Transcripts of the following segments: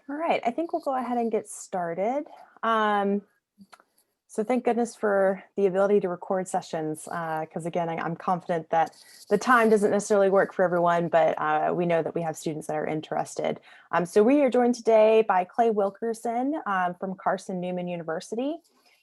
All right, I think we'll go ahead and get started. Um, so thank goodness for the ability to record sessions, because again, I'm confident that the time doesn't necessarily work for everyone, but we know that we have students that are interested. So we are joined today by Clay Wilkerson from Carson Newman University.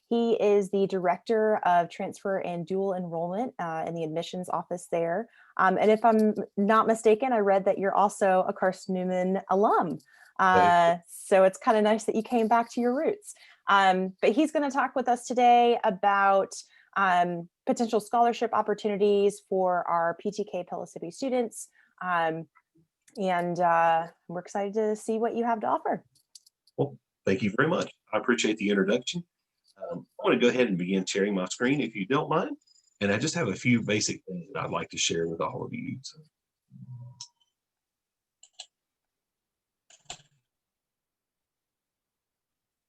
He is the Director of Transfer and Dual Enrollment in the admissions office there. And if I'm not mistaken, I read that you're also a Carson Newman alum. So it's kind of nice that you came back to your roots. But he's going to talk with us today about potential scholarship opportunities for our PTK Pellissippi students. And we're excited to see what you have to offer. Well, thank you very much. I appreciate the introduction. I'm going to go ahead and begin sharing my screen if you don't mind. And I just have a few basic things that I'd like to share with all of you. So,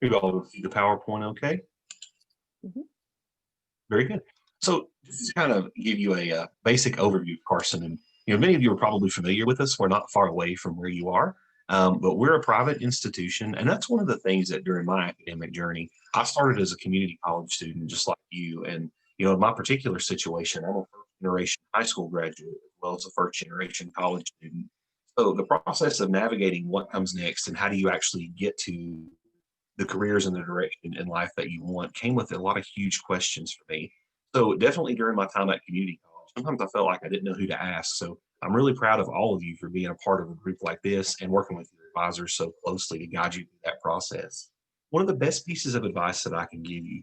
you all see the PowerPoint okay? Mm-hmm. Very good. So this is kind of give you a basic overview of Carson. And many of you are probably familiar with us. We're not far away from where you are, but we're a private institution. And that's one of the things that during my academic journey, I started as a community college student, just like you. And, in my particular situation, I'm a first generation high school graduate, as well as a first generation college student. So the process of navigating what comes next and how do you actually get to the careers and the direction in life that you want came with a lot of huge questions for me. So definitely during my time at community college, sometimes I felt like I didn't know who to ask. So I'm really proud of all of you for being a part of a group like this and working with your advisors so closely to guide you through that process. One of the best pieces of advice that I can give you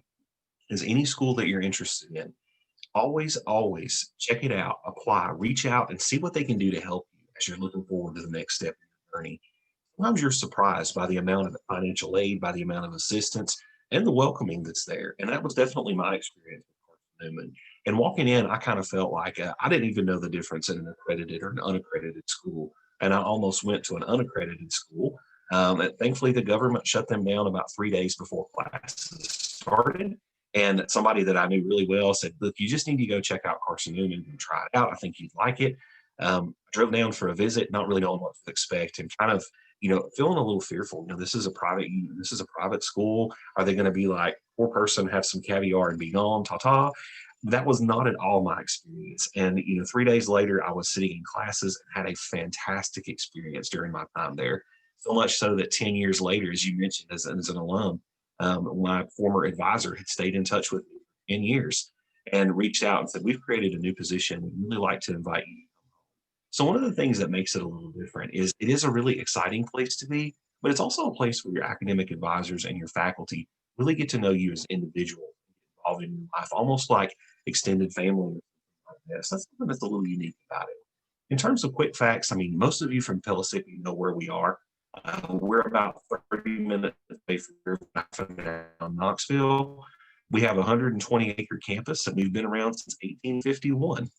is any school that you're interested in, always check it out, apply, reach out and see what they can do to help you as you're looking forward to the next step in your journey. Sometimes you're surprised by the amount of financial aid, by the amount of assistance, and the welcoming that's there. And that was definitely my experience with Carson Newman. And walking in, I kind of felt like I didn't even know the difference in an accredited or an unaccredited school. And I almost went to an unaccredited school. And thankfully, the government shut them down about 3 days before classes started. And somebody that I knew really well said, look, you just need to go check out Carson Newman and try it out. I think you'd like it. I drove down for a visit, not really knowing what to expect, and kind of feeling a little fearful. This is a private school. Are they going to be like, poor person, have some caviar and be gone, ta-ta? That was not at all my experience. And, 3 days later, I was sitting in classes and had a fantastic experience during my time there. So much so that 10 years later, as you mentioned, as an alum, my former advisor had stayed in touch with me for 10 years and reached out and said, we've created a new position. We'd really like to invite you. So one of the things that makes it a little different is it is a really exciting place to be, but it's also a place where your academic advisors and your faculty really get to know you as an individual involved in your life, almost like extended family. Like this. That's something that's a little unique about it. In terms of quick facts, I mean, most of you from Pellissippi know where we are. We're about 30 minutes away from Knoxville. We have a 120-acre campus, and we've been around since 1851.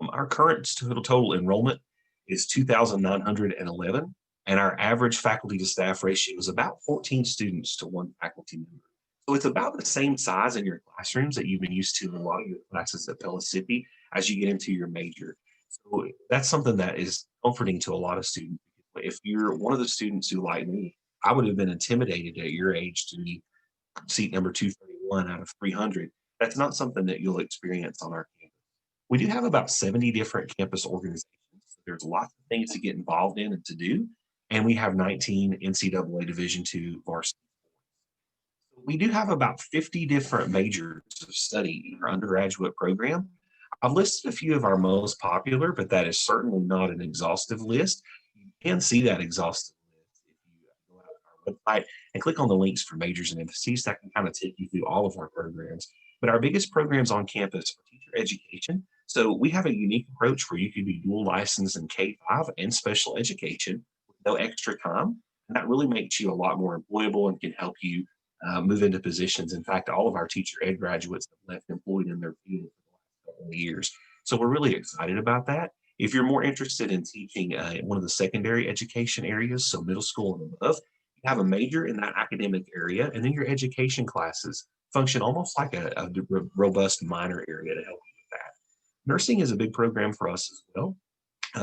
Our current total enrollment is 2,911, and our average faculty to staff ratio is about 14 students to one faculty member. So it's about the same size in your classrooms that you've been used to in a lot of your classes at Pellissippi as you get into your major. So that's something that is comforting to a lot of students. If you're one of the students who, like me, I would have been intimidated at your age to be seat number 231 out of 300. That's not something that you'll experience on our campus. We do have about 70 different campus organizations. There's lots of things to get involved in and to do. And we have 19 NCAA Division II varsity. We do have about 50 different majors of study in our undergraduate program. I've listed a few of our most popular, but that is certainly not an exhaustive list. You can see that exhaustive list if you go out to our website and click on the links for majors and emphases. That can kind of take you through all of our programs. But our biggest programs on campus are teacher education. So we have a unique approach where you can be dual licensed in K-5 and special education with no extra time. And that really makes you a lot more employable and can help you move into positions. In fact, all of our teacher ed graduates have left employed in their field for the last couple of years. So we're really excited about that. If you're more interested in teaching one of the secondary education areas, so middle school and above, you have a major in that academic area, and then your education classes function almost like a robust minor area to help you with that. Nursing is a big program for us as well.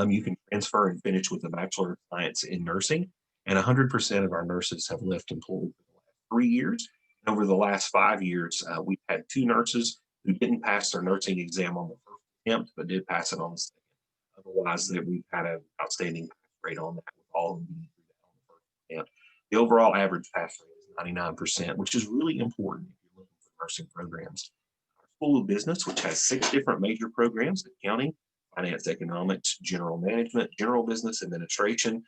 You can transfer and finish with a Bachelor of Science in Nursing. And 100% of our nurses have left employment for the last 3 years. And over the last 5 years, we've had 2 nurses who didn't pass their nursing exam on the first attempt, but did pass it on the second. Otherwise, that we've had an outstanding pass rate on that with all of them being through that on the first attempt. The overall average pass rate is 99%, which is really important if you're looking for nursing programs. Our School of Business, which has 6 different major programs: accounting, finance, economics, general management, general business administration,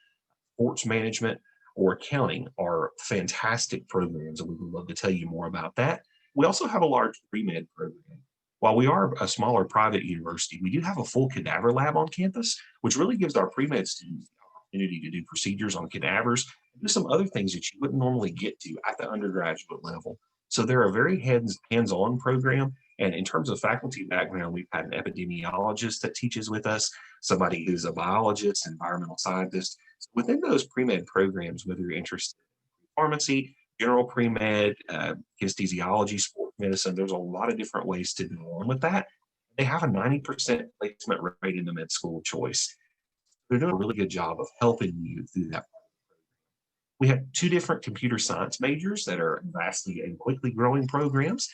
sports management, or accounting, are fantastic programs, and we would love to tell you more about that. We also have a large pre-med program. While we are a smaller private university, we do have a full cadaver lab on campus, which really gives our pre-med students the opportunity to do procedures on cadavers and do some other things that you wouldn't normally get to at the undergraduate level. So they're a very hands-on program. And in terms of faculty background, we've had an epidemiologist that teaches with us, somebody who's a biologist, environmental scientist. So within those pre-med programs, whether you're interested in pharmacy, general pre-med, anesthesiology, sports medicine, there's a lot of different ways to go on with that. They have a 90% placement rate in the med school of choice. They're doing a really good job of helping you through that. We have 2 different computer science majors that are vastly and quickly growing programs.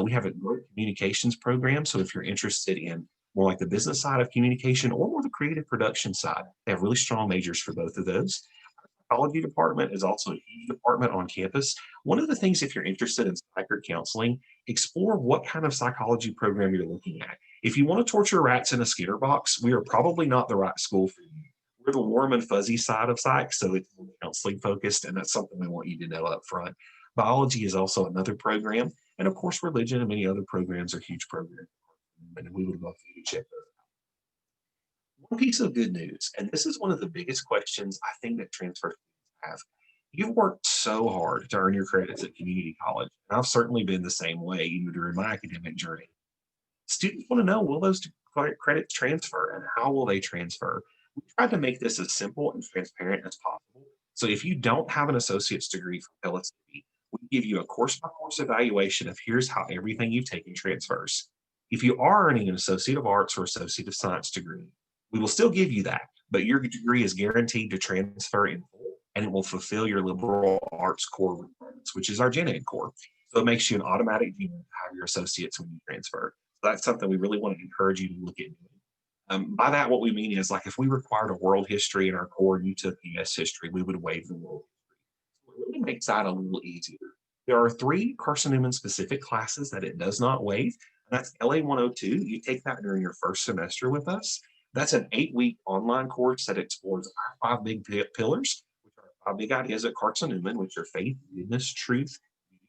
We have a great communications program. So if you're interested in more like the business side of communication or more the creative production side, they have really strong majors for both of those. Our psychology department is also a huge department on campus. One of the things, if you're interested in psych or counseling, explore what kind of psychology program you're looking at. If you want to torture rats in a Skinner box, we are probably not the right school for you. We're the warm and fuzzy side of psych, so it's more counseling focused, and that's something we want you to know up front. Biology is also another program, and of course, religion and many other programs are huge programs, and we would love for you to check those out. One piece of good news, and this is one of the biggest questions I think that transfer students have. You've worked so hard to earn your credits at community college, and I've certainly been the same way, even during my academic journey. Students want to know, will those credits transfer, and how will they transfer? We tried to make this as simple and transparent as possible. So if you don't have an associate's degree from LSE, we give you a course by course evaluation of here's how everything you've taken transfers. If you are earning an Associate of Arts or Associate of Science degree, we will still give you that, but your degree is guaranteed to transfer in full, and it will fulfill your liberal arts core requirements, which is our gen ed core. So it makes you an automatic GM to have your associates when you transfer. So that's something we really want to encourage you to look at doing. By that, what we mean is, like, if we required a world history in our core and you took US history, we would waive the world history. So it really makes that a little easier. There are 3 Carson Newman specific classes that it does not waive. And that's LA 102. You take that during your first semester with us. That's an 8-week online course that explores our 5 big pillars, which are 5 big ideas at Carson Newman, which are faith, goodness, truth,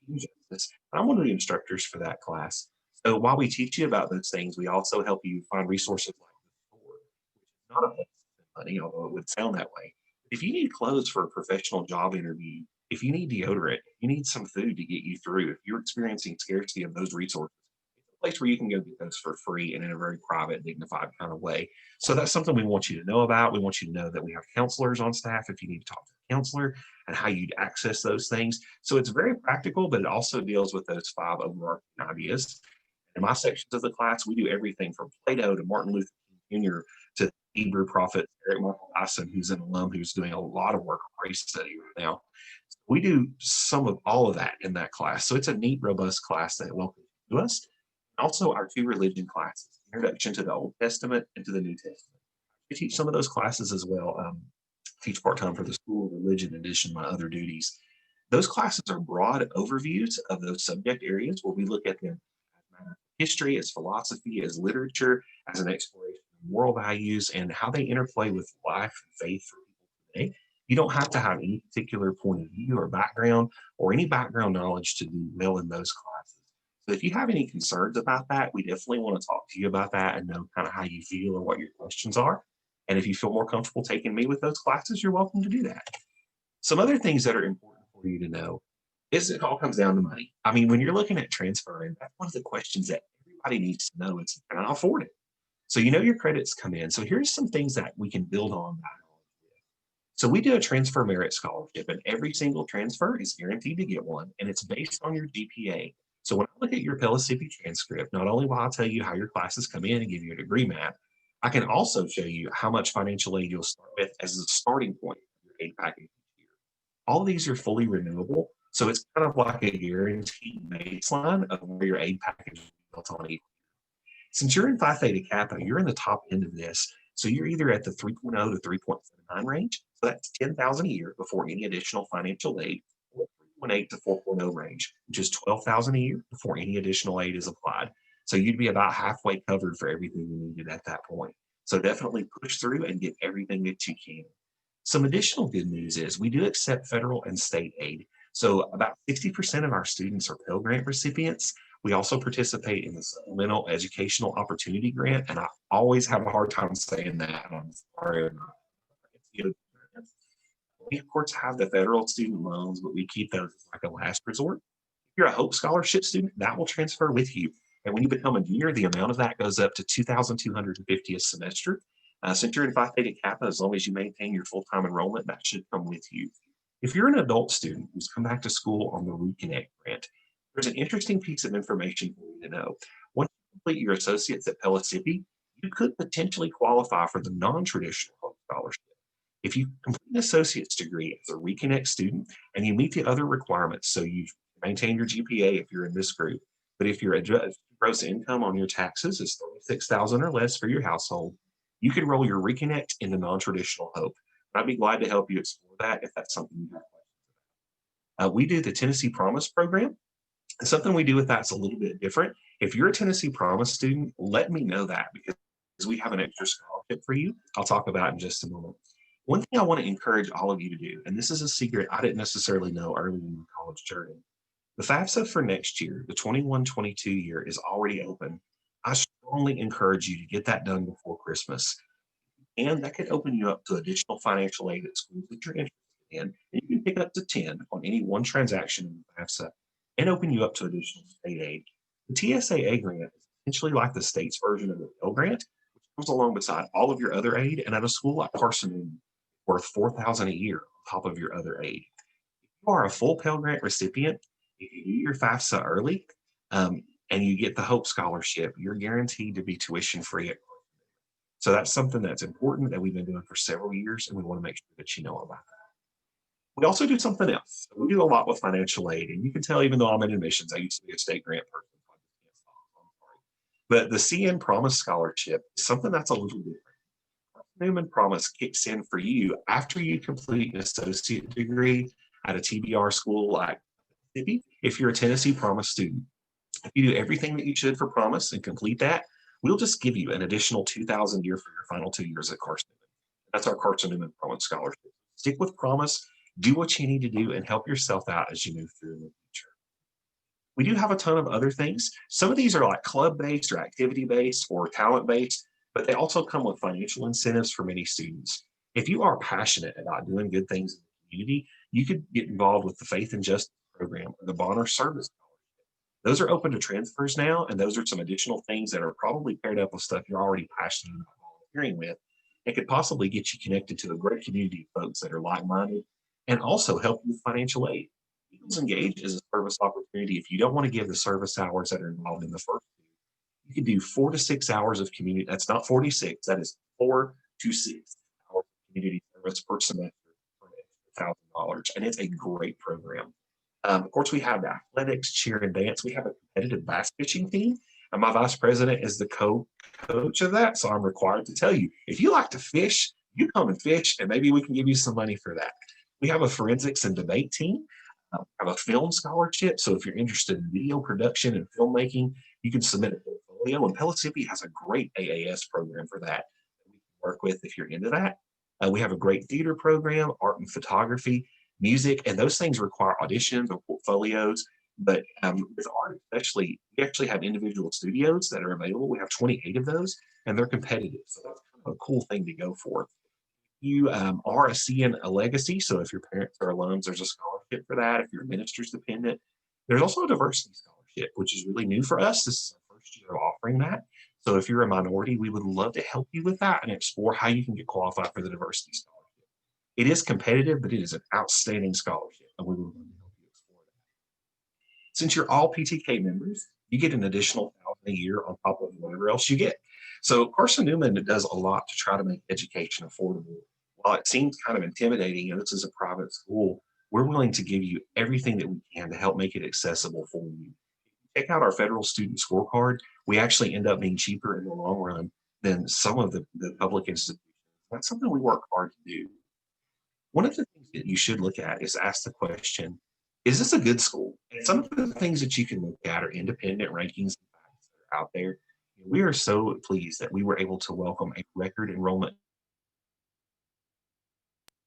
and justice. And I'm one of the instructors for that class. So while we teach you about those things, we also help you find resources like the store, which is not a place to spend money, although it would sound that way. If you need clothes for a professional job interview, if you need deodorant, if you need some food to get you through, if you're experiencing scarcity of those resources, it's a place where you can go get those for free and in a very private, dignified kind of way. So that's something we want you to know about. We want you to know that we have counselors on staff if you need to talk to a counselor, and how you'd access those things. So it's very practical, but it also deals with those 5 overarching ideas. In my sections of the class, we do everything from Plato to Martin Luther King Jr. to Hebrew prophet Eric Michael Dyson, who's an alum who's doing a lot of work on race study right now. We do some of all of that in that class. So it's a neat, robust class that welcomes you to us. Also, our 2 religion classes, Introduction to the Old Testament and to the New Testament. We teach some of those classes as well. Teach part-time for the School of Religion in addition to my other duties. Those classes are broad overviews of those subject areas where we look at them as history, as philosophy, as literature, as an exploration of moral values and how they interplay with life and faith for people today. You don't have to have any particular point of view or background or any background knowledge to do well in those classes. So if you have any concerns about that, we definitely want to talk to you about that and know kind of how you feel or what your questions are. And if you feel more comfortable taking me with those classes, you're welcome to do that. Some other things that are important for you to know is it all comes down to money. I mean, when you're looking at transferring, that's one of the questions that everybody needs to know is, can I afford it? So you know your credits come in. So here's some things that we can build on that. So we do a transfer merit scholarship, and every single transfer is guaranteed to get one, and it's based on your GPA. So when I look at your Pellissippi transcript, not only will I tell you how your classes come in and give you a degree map, I can also show you how much financial aid you'll start with as a starting point of your aid package each year. All of these are fully renewable. So it's kind of like a guaranteed baseline of where your aid package is built on each. Since you're in Phi Theta Kappa, you're in the top end of this. So you're either at the 3.0 to 3.79 range. So that's 10,000 a year before any additional financial aid, or 3.8 to 4.0 range, which is 12,000 a year before any additional aid is applied. So you'd be about halfway covered for everything you needed at that point. So definitely push through and get everything that you can. Some additional good news is we do accept federal and state aid. So about 60% of our students are Pell Grant recipients. We also participate in the Supplemental Educational Opportunity Grant, and I always have a hard time saying that. I'm sorry. We, of course, have the federal student loans, but we keep those as like a last resort. If you're a Hope Scholarship student, that will transfer with you. And when you become a junior, the amount of that goes up to $2,250 a semester. Since you're in Phi Theta Kappa, as long as you maintain your full-time enrollment, that should come with you. If you're an adult student who's come back to school on the Reconnect grant, there's an interesting piece of information for you to know. Once you complete your associates at Pellissippi, you could potentially qualify for the non-traditional Hope Scholarship. If you complete an associate's degree as a Reconnect student and you meet the other requirements, so you maintain your GPA if you're in this group, but if your gross income on your taxes is $36,000 or less for your household, you can roll your Reconnect into non-traditional Hope. I'd be glad to help you explore that if that's something you have questions about. We do the Tennessee Promise program. Something we do with that's a little bit different. If you're a Tennessee Promise student, let me know that because we have an extra scholarship for you. I'll talk about in just a moment. One thing I want to encourage all of you to do, and this is a secret I didn't necessarily know early in my college journey. The FAFSA for next year, the 21-22 year, is already open. I strongly encourage you to get that done before Christmas. And that could open you up to additional financial aid at schools that you're interested in. And you can pick up to 10 on any one transaction in the FAFSA and open you up to additional state aid. The TSAA grant is essentially like the state's version of the Pell Grant, which comes along beside all of your other aid. And at a school like Carson, worth $4,000 a year on top of your other aid. If you are a full Pell Grant recipient, if you do your FAFSA early and you get the Hope Scholarship, you're guaranteed to be tuition free at Carson. So that's something that's important that we've been doing for several years, and we want to make sure that you know about that. We also do something else. We do a lot with financial aid, and you can tell even though I'm in admissions, I used to be a state grant person. But the CN Promise Scholarship is something that's a little different. Newman Promise kicks in for you after you complete an associate degree at a TBR school like Mississippi. If you're a Tennessee Promise student, if you do everything that you should for Promise and complete that, we'll just give you an additional $2,000 a year for your final 2 years at Carson. That's our Carson Newman Promise Scholarship. Stick with Promise, do what you need to do, and help yourself out as you move through in the future. We do have a ton of other things. Some of these are like club-based or activity-based or talent-based, but they also come with financial incentives for many students. If you are passionate about doing good things in the community, you could get involved with the Faith and Justice program or the Bonner Service Scholarship. Those are open to transfers now, and those are some additional things that are probably paired up with stuff you're already passionate about volunteering with. It could possibly get you connected to a great community of folks that are like-minded and also help you with financial aid. Eagles Engage is a service opportunity. If you don't want to give the service hours that are involved in the first two, you can do 4 to 6 hours of community. That's not 46. That is 4 to 6 hours of community service per semester for $1,000. And it's a great program. Of course, we have the athletics, cheer, and dance. We have a competitive bass fishing team. And my vice president is the co-coach of that. So I'm required to tell you, if you like to fish, you come and fish, and maybe we can give you some money for that. We have a forensics and debate team. We have a film scholarship. So if you're interested in video production and filmmaking, you can submit a portfolio. And Pellissippi has a great AAS program for that we can work with if you're into that. We have a great theater program, art and photography, music, and those things require auditions or portfolios. But with art, especially, we actually have individual studios that are available. We have 28 of those, and they're competitive. So that's kind of a cool thing to go for. You are a CN a legacy. So if your parents are alums, there's a scholarship for that. If you're a minister's dependent, there's also a diversity scholarship, which is really new for us. This is our first year of offering that. So if you're a minority, we would love to help you with that and explore how you can get qualified for the diversity scholarship. It is competitive, but it is an outstanding scholarship, and we would love to help you explore that. Since you're all PTK members, you get an additional $1,000 a year on top of whatever else you get. So Carson Newman does a lot to try to make education affordable. While it seems kind of intimidating, and this is a private school, we're willing to give you everything that we can to help make it accessible for you. Check out our federal student scorecard. We actually end up being cheaper in the long run than some of the public institutions. That's something we work hard to do. One of the things that you should look at is ask the question, is this a good school? And some of the things that you can look at are independent rankings that are out there. We are so pleased that we were able to welcome a record enrollment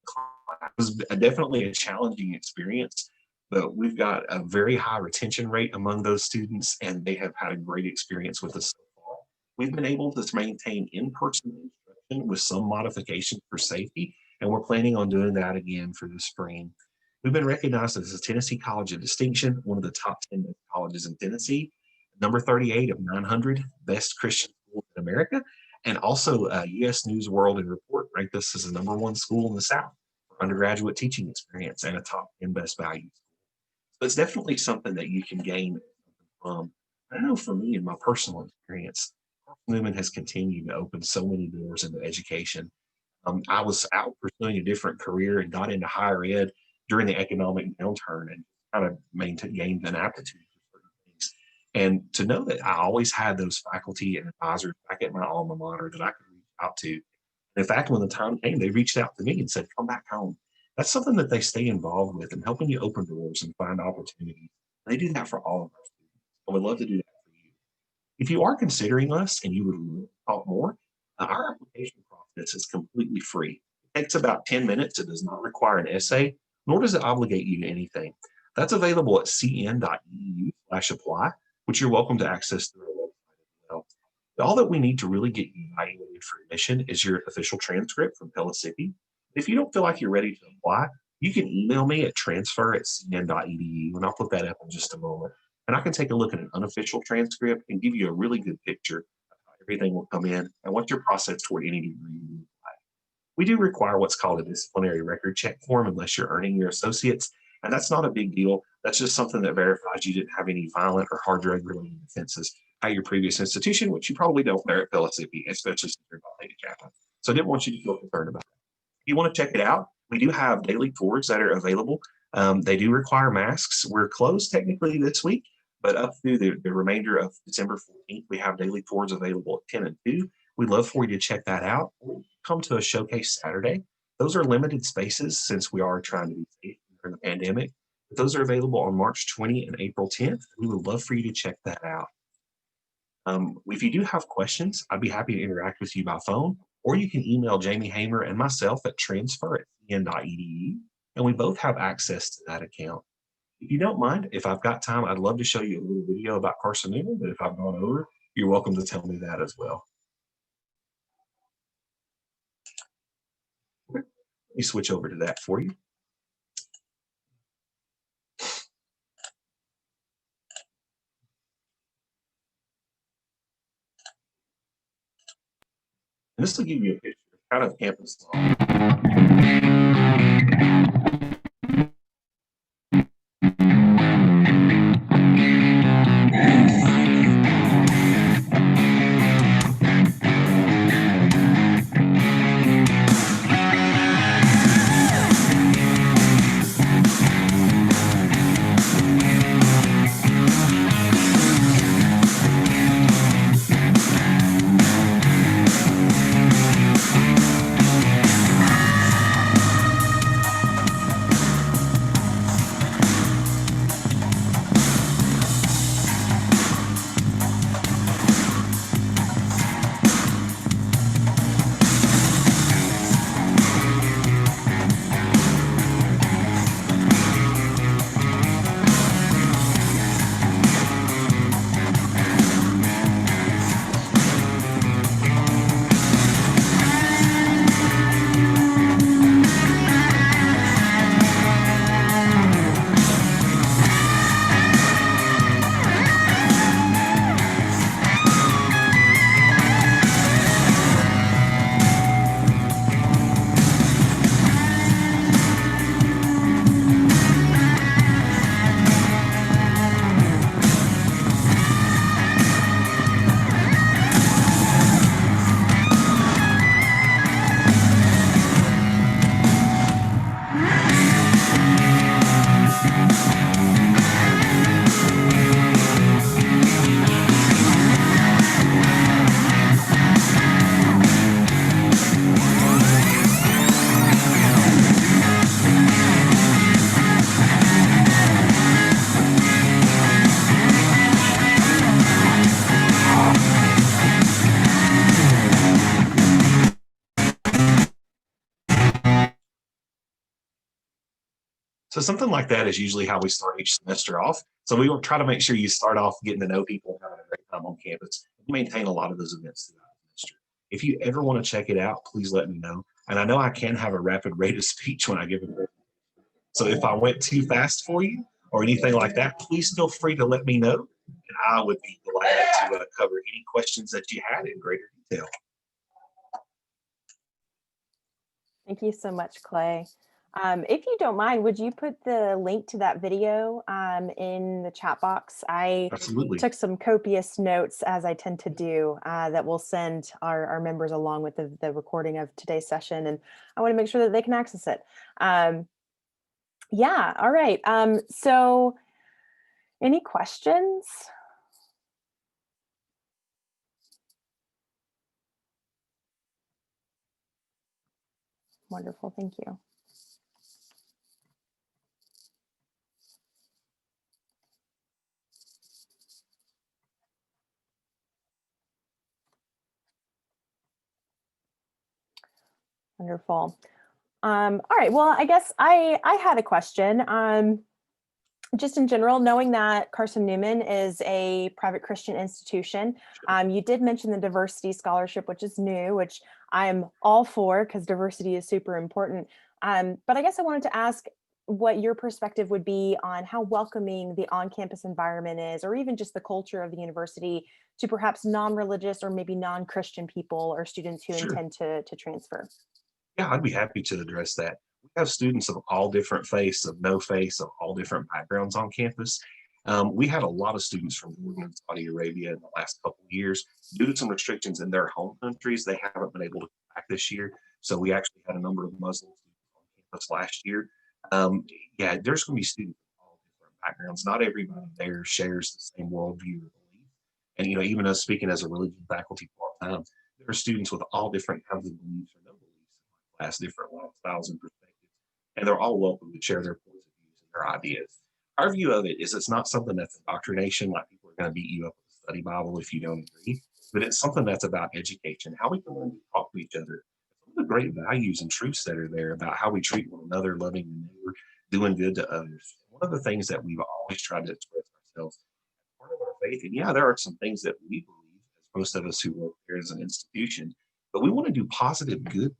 class. It was definitely a challenging experience, but we've got a very high retention rate among those students, and they have had a great experience with us so far. We've been able to maintain in-person instruction with some modifications for safety, and we're planning on doing that again for the spring. We've been recognized as a Tennessee College of Distinction, one of the top 10 best colleges in Tennessee, number 38 of 900 best Christian schools in America, and also U.S. News World and Report ranked us as the #1 school in the South for undergraduate teaching experience and a top 10 best values. So it's definitely something that you can gain from. I know for me, in my personal experience, Newman has continued to open so many doors into education. I was out pursuing a different career and got into higher ed during the economic downturn and kind of gained an aptitude for certain things. And to know that I always had those faculty and advisors back at my alma mater that I could reach out to. In fact, when the time came, they reached out to me and said, come back home. That's something that they stay involved with and helping you open doors and find opportunities. They do that for all of our students. And we'd love to do that for you. If you are considering us and you would talk more, our application process is completely free. It takes about 10 minutes. It does not require an essay, nor does it obligate you to anything. That's available at cn.edu/apply, which you're welcome to access through our website as well. All that we need to really get you evaluated for admission is your official transcript from Pellissippi. If you don't feel like you're ready to apply, you can email me at transfer@cn.edu, and I'll put that up in just a moment. And I can take a look at an unofficial transcript and give you a really good picture of how everything will come in and what your process toward any degree will be like. We do require what's called a disciplinary record check form unless you're earning your associates, and that's not a big deal. That's just something that verifies you didn't have any violent or hard drug-related offenses at your previous institution, which you probably don't there at Pellissippi, especially since you're about to take a chaplain. So I didn't want you to feel concerned about that. If you want to check it out, we do have daily tours that are available. They do require masks. We're closed technically this week, but up through the remainder of December 14th, we have daily tours available at 10 and 2. We'd love for you to check that out. Come to a showcase Saturday. Those are limited spaces since we are trying to be safe during the pandemic. But those are available on March 20 and April 10th. We would love for you to check that out. If you do have questions, I'd be happy to interact with you by phone, or you can email Jamie Hamer and myself at transfer@cn.edu, and we both have access to that account. If you don't mind, if I've got time, I'd love to show you a little video about Carson Newman, but if I've gone over, you're welcome to tell me that as well. Let me switch over to that for you. And this will give you a picture of kind of campus life. So something like that is usually how we start each semester off. So we will try to make sure you start off getting to know people and having a great time on campus. We maintain a lot of those events throughout the semester. If you ever want to check it out, please let me know. And I know I can have a rapid rate of speech when I give it. So if I went too fast for you or anything like that, please feel free to let me know. And I would be glad to cover any questions that you had in greater detail. Thank you so much, Clay. If you don't mind, would you put the link to that video in the chat box? I Absolutely. took some copious notes, as I tend to do, that we'll send our members along with the recording of today's session. And I want to make sure that they can access it. Yeah, all right. So any questions? Wonderful, thank you. Wonderful. All right, well, I guess I had a question. Just in general, knowing that Carson Newman is a private Christian institution, you did mention the diversity scholarship, which is new, which I'm all for because diversity is super important. But I guess I wanted to ask what your perspective would be on how welcoming the on-campus environment is, or even just the culture of the university to perhaps non-religious or maybe non-Christian people or students who Sure. intend to transfer. Yeah, I'd be happy to address that. We have students of all different faiths, of no faiths, of all different backgrounds on campus. We had a lot of students from Jordan and Saudi Arabia in the last couple of years. Due to some restrictions in their home countries, they haven't been able to come back this year. So we actually had a number of Muslim students on campus last year. Yeah, there's going to be students of all different backgrounds. Not everybody there shares the same worldview or belief. And, even us speaking as a religion faculty part-time, there are students with all different kinds of beliefs or no beliefs class, different lifestyles and perspectives, and they're all welcome to share their points of views and their ideas. Our view of it is it's not something that's indoctrination, like people are going to beat you up with a study Bible if you don't agree, but it's something that's about education, how we can learn to talk to each other. Some of the great values and truths that are there about how we treat one another, loving the neighbor, doing good to others. One of the things that we've always tried to express ourselves as part of our faith, and yeah, there are some things that we believe, as most of us who work there as an institution, but we want to do positive good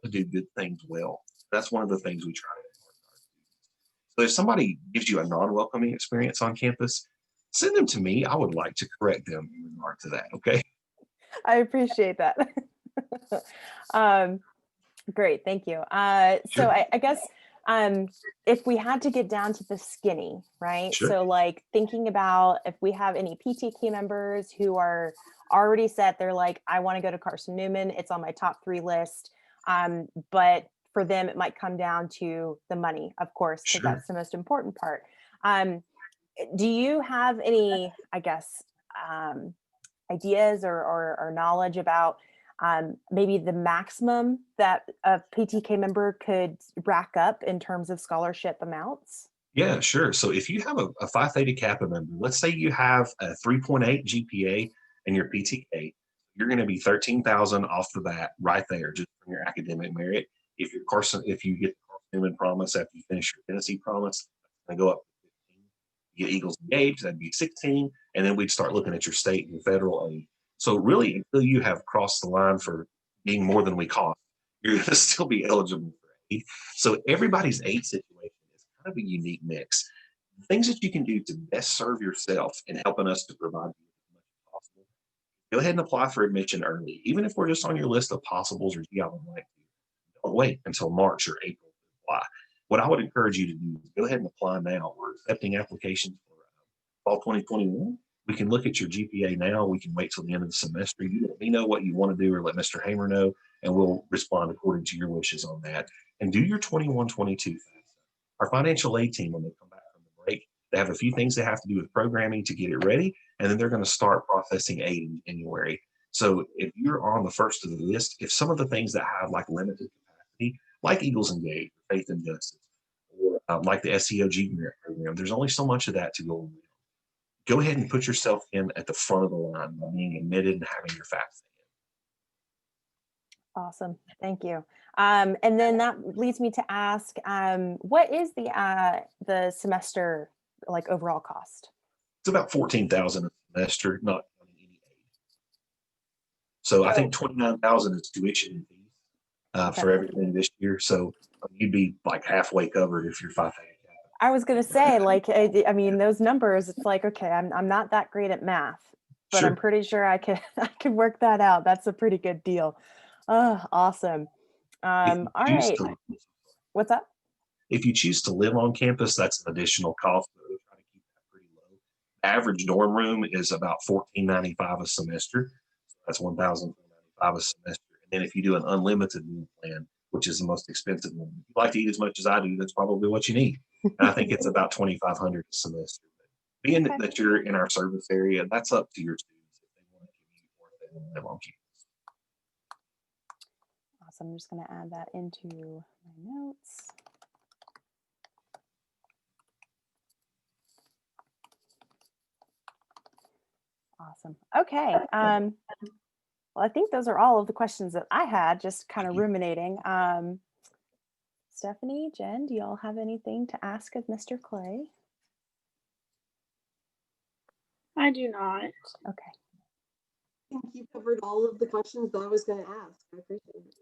to do good things well. That's one of the things we try to impart to our students. So if somebody gives you a non-welcoming experience on campus, send them to me. I would like to correct them in regard to that. Okay. I appreciate that. Great, thank you. So Sure. I guess if we had to get down to the skinny, right? Sure. So like thinking about if we have any PTK members who are already set, they're like, I want to go to Carson Newman. It's on my top 3 list. But for them, it might come down to the money, of course, because Sure. that's the most important part. Do you have any, I guess, ideas or knowledge about maybe the maximum that a PTK member could rack up in terms of scholarship amounts? Yeah, sure. So if you have a Phi Theta Kappa member, let's say you have a 3.8 GPA and your PTK, you're going to be 13,000 off the bat right there just from your academic merit. If you get the Carson Newman promise after you finish your Tennessee promise, it's going to go up to 15. You get Eagles Engaged, that'd be 16, and then we'd start looking at your state and your federal aid. So really, until you have crossed the line for being more than we cost, you're going to still be eligible for aid. So everybody's aid situation is kind of a unique mix. Things that you can do to best serve yourself in helping us to provide you as much as possible. Go ahead and apply for admission early, even if we're just on your list of possibles or gee, I would like to. Don't wait until March or April to apply. What I would encourage you to do is go ahead and apply now. We're accepting applications for fall 2021. We can look at your GPA now. We can wait till the end of the semester. You let me know what you want to do or let Mr. Hamer know, and we'll respond according to your wishes on that. And do your 21-22 FAFSA. Our financial aid team, when they come back from the break, they have a few things they have to do with programming to get it ready, and then they're going to start processing aid in January. So if you're on the first of the list, if some of the things that have like limited capacity, like Eagles Engage, Faith and Justice, or like the SEOG grant program, there's only so much of that to go around. Go ahead and put yourself in at the front of the line by being admitted and having your FAFSA in. Awesome. Thank you. And then that leads me to ask, what is the semester like overall cost? It's about 14,000 a semester, not counting any aid. So I think 29,000 is tuition and fees Okay. for everything this year. So you'd be like halfway covered if you're Phi Theta Kappa. I was gonna say, like, I mean, those numbers, it's like, okay, I'm not that great at math, but I'm Sure. pretty sure I could I could work that out. That's a pretty good deal. Oh, awesome. If you All choose right. to, What's up? if you choose to live on campus, that's an additional cost, but we try to keep that pretty low. Average dorm room is about $14.95 a semester. So that's $1,495 a semester. And then if you do an unlimited meal plan, which is the most expensive one, if you like to eat as much as I do, that's probably what you need. And I think it's about $2,500 a semester. But being Okay. that you're in our service area, that's up to your students if they want to commute or if they want to live on campus. Awesome. I'm just gonna add that into my notes. Awesome. Okay. Well, I think those are all of the questions that I had, just kind of ruminating. Stephanie, Jen, do y'all have anything to ask of Mr. Clay? I do not. Okay. I think you covered all of the questions that I was going to ask. I appreciate it.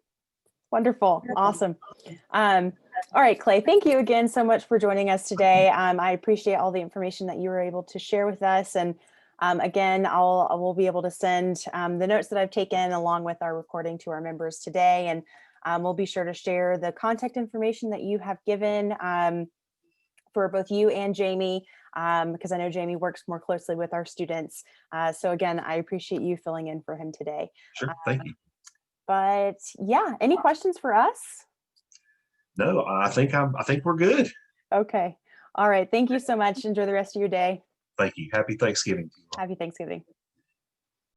Wonderful. Awesome. All right, Clay, thank you again so much for joining us today. I appreciate all the information that you were able to share with us. And again, I will be able to send the notes that I've taken along with our recording to our members today. And we'll be sure to share the contact information that you have given for both you and Jamie, because I know Jamie works more closely with our students. So again, I appreciate you filling in for him today. Sure. Thank you. But yeah, any questions for us? No, I think we're good. Okay. All right. Thank you so much. Enjoy the rest of your day. Thank you. Happy Thanksgiving to you all. Happy Thanksgiving.